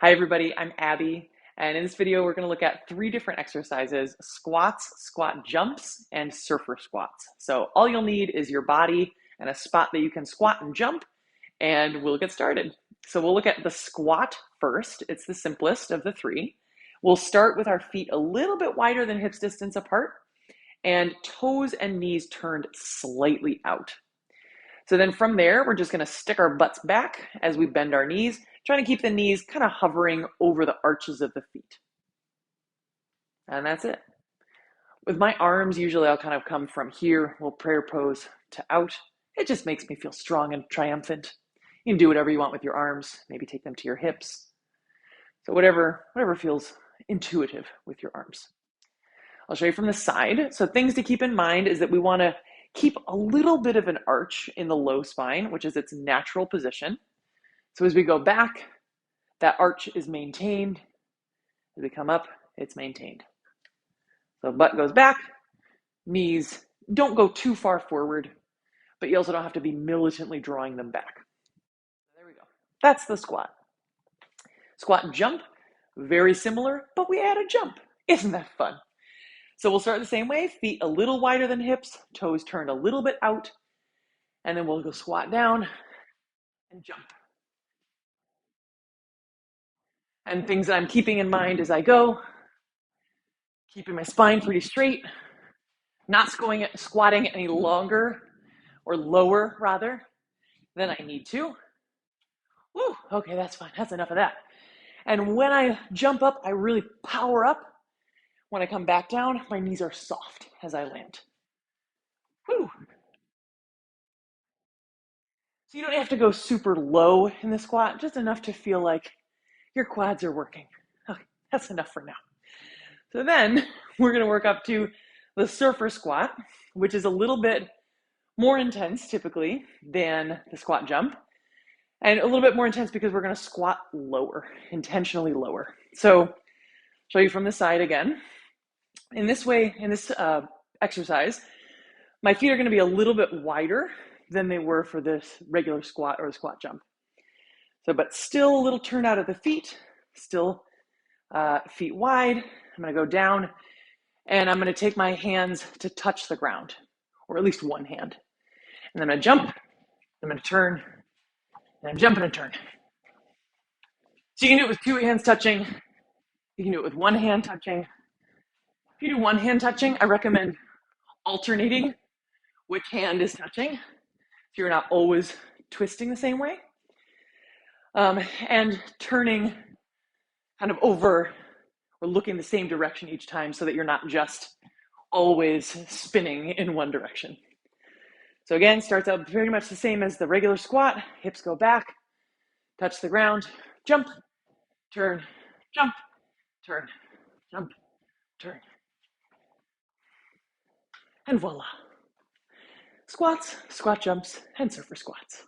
Hi everybody, I'm Abby, and in this video we're going to look at 3 different exercises: squats, squat jumps, and surfer squats. So all you'll need is your body and a spot that you can squat and jump, and we'll get started. So we'll look at the squat first. It's the simplest of the 3. We'll start with our feet a little bit wider than hips distance apart, and toes and knees turned slightly out. So then from there, we're just going to stick our butts back as we bend our knees, trying to keep the knees kind of hovering over the arches of the feet. And that's it. With my arms, usually I'll kind of come from here, little prayer pose, to out. It just makes me feel strong and triumphant. You can do whatever you want with your arms, maybe take them to your hips. So whatever feels intuitive with your arms. I'll show you from the side. So things to keep in mind is that we want to keep a little bit of an arch in the low spine, which is its natural position. So as we go back, that arch is maintained. As we come up, it's maintained. So butt goes back, knees don't go too far forward, but you also don't have to be militantly drawing them back. There we go. That's the squat. Squat and jump, very similar, but we add a jump. Isn't that fun? So we'll start the same way, feet a little wider than hips, toes turned a little bit out, and then we'll go squat down and jump. And things that I'm keeping in mind as I go: keeping my spine pretty straight, not squatting any longer, or lower rather, than I need to. Woo, okay, that's fine, that's enough of that. And when I jump up, I really power up. When I come back down, my knees are soft as I land. Woo. So you don't have to go super low in the squat, just enough to feel like your quads are working. Okay, that's enough for now. So then we're going to work up to the surfer squat, which is a little bit more intense typically than the squat jump, and a little bit more intense because we're going to squat lower, intentionally lower. So show you from the side again. In this exercise, my feet are going to be a little bit wider than they were for this regular squat or the squat jump. So, but still a little turn out of the feet, still feet wide. I'm going to go down, and I'm going to take my hands to touch the ground, or at least one hand. And then I'm going to jump, I'm going to turn, and I'm jump and a turn. So you can do it with 2 hands touching. You can do it with 1 hand touching. If you do 1 hand touching, I recommend alternating which hand is touching, so you're not always twisting the same way. And turning kind of over or looking the same direction each time, so that you're not just always spinning in one direction. So again, starts out very much the same as the regular squat. Hips go back, touch the ground, jump, turn, jump, turn, jump, turn. And voila. Squats, squat jumps, and surfer squats.